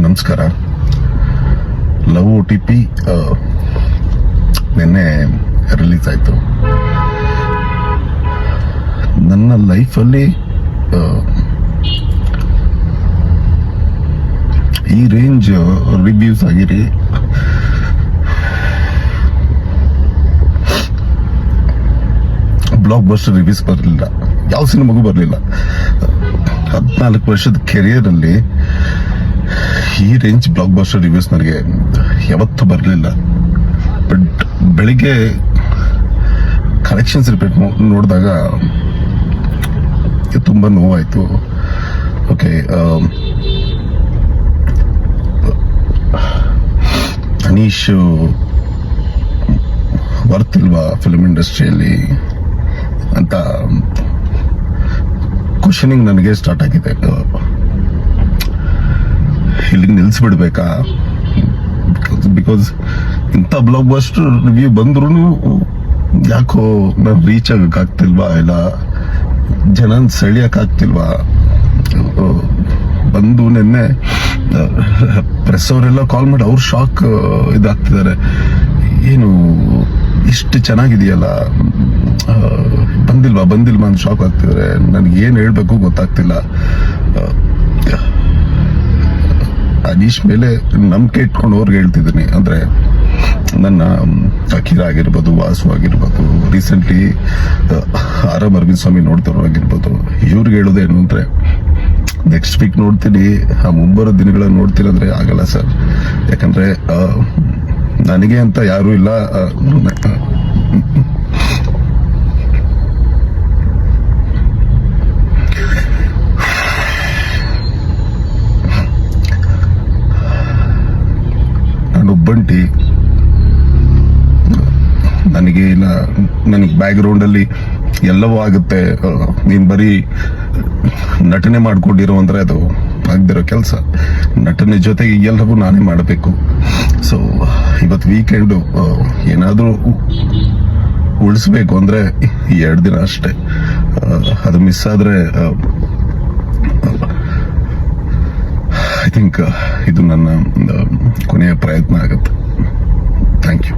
ನಮಸ್ಕಾರ. Love OTP ನಿನ್ನೆ release ಆಯಿತು. ನನ್ನ ಲೈಫಲ್ಲಿ ಈ ರೇಂಜ್ ರಿವ್ಯೂಸ್ ಆಗಿರಿ ಬ್ಲಾಕ್ ಬಸ್ಟರ್ ರಿವ್ಯೂಸ್ ಬರಲಿಲ್ಲ, ಯಾವ ಸಿನಿಮಾಗೂ ಬರಲಿಲ್ಲ. 14 ವರ್ಷದ ಕೆರಿಯರ್ ಅಲ್ಲಿ ಈ ರೇಂಜ್ ಬ್ಲಾಕ್ ಬಸ್ಟರ್ ರಿವ್ಯೂಸ್ ನನಗೆ ಯಾವತ್ತೂ ಬರಲಿಲ್ಲ. ಬಟ್ ಬೆಳಿಗ್ಗೆ ಕಲೆಕ್ಷನ್ಸ್ ರಿಪೋರ್ಟ್ ನೋಡಿದಾಗ ತುಂಬಾ ನೋವಾಯಿತು. ಓಕೆ, ಅನೀಶ್ ವರ್ತ್ ಇಲ್ವಾ ಫಿಲ್ಮ್ ಇಂಡಸ್ಟ್ರಿಯಲ್ಲಿ ಅಂತ ಕ್ವಶನಿಂಗ್ ನನಗೆ ಸ್ಟಾರ್ಟ್ ಆಗಿದೆ. ಇಲ್ಲಿಗೆ ನಿಲ್ಲಿಸ್ಬಿಡ್ಬೇಕಾ? ಬಿಕಾಸ್ ಇಂಥ ಬ್ಲಾಕ್ ಬಸ್ಟರ್ ರಿವ್ಯೂ ಬಂದ್ರೂ ಯಾಕೋ ನಾನು ರೀಚ್ ಆಗಕ್ಕಾಗ್ತಿಲ್ವಾ, ಇಲ್ಲ ಜನ ಸೆಳಿಯಕ್ಕಾಗ್ತಿಲ್ವಾ? ಬಂದು ನಿನ್ನೆ ಪ್ರೆಸ್ ಅವರೆಲ್ಲ ಕಾಲ್ ಮಾಡಿ ಅವ್ರು ಶಾಕ್ ಇದಾಗ್ತಿದ್ದಾರೆ. ಏನು ಇಷ್ಟು ಚೆನ್ನಾಗಿದೆಯಲ್ಲ, ಬಂದಿಲ್ವಾ ಅಂತ ಶಾಕ್ ಆಗ್ತಿದ್ದಾರೆ. ನನಗೆ ಏನು ಹೇಳ್ಬೇಕು ಗೊತ್ತಾಗ್ತಿಲ್ಲ. ಅನೀಶ್ ಮೇಲೆ ನಂಬಿಕೆ ಇಟ್ಕೊಂಡು ಅವ್ರಿಗೆ ಹೇಳ್ತಿದ್ದೀನಿ. ಅಂದ್ರೆ ನನ್ನ ಅಖಿರ ಆಗಿರ್ಬೋದು, ವಾಸು ಆಗಿರ್ಬೋದು, ರೀಸೆಂಟ್ಲಿ ಆರ್ ಅರವಿಂದ್ ಸ್ವಾಮಿ ನೋಡ್ತಾರೋ ಆಗಿರ್ಬೋದು, ಇವ್ರಿಗೆ ಹೇಳೋದೇನು ಅಂದ್ರೆ ನೆಕ್ಸ್ಟ್ ವೀಕ್ ನೋಡ್ತೀನಿ, ಆ ಮುಂಬರೋ ದಿನಗಳಲ್ಲಿ ನೋಡ್ತೀನಿ ಅಂದ್ರೆ ಆಗಲ್ಲ ಸರ್. ಯಾಕಂದ್ರೆ ನನಗೆ ಅಂತ ಯಾರು ಇಲ್ಲ. ನಾನೊಬ್ಬಂಟಿ, ನನಗೆ ಬ್ಯಾಕ್ ಗ್ರೌಂಡ್ ಅಲ್ಲಿ ಎಲ್ಲವೂ ಆಗುತ್ತೆ. ನೀನ್ ಬರೀ ನಟನೆ ಮಾಡ್ಕೊಂಡಿರೋ ಅಂದ್ರೆ ಅದು ಆಗ್ದಿರೋ ಕೆಲಸ. ನಟನೆ ಜೊತೆಗೆ ಎಲ್ಲವೂ ನಾನೇ ಮಾಡಬೇಕು. ಸೊ ಇವತ್ತು ವೀಕೆಂಡು ಏನಾದ್ರೂ ಉಳಿಸ್ಬೇಕು ಅಂದ್ರೆ 2 ದಿನ ಅಷ್ಟೇ. ಅದು ಮಿಸ್ ಆದ್ರೆ ಐ ಥಿಂಕ್ ಇದು ನನ್ನ ಕೊನೆಯ ಪ್ರಯತ್ನ ಆಗುತ್ತೆ. Thank you.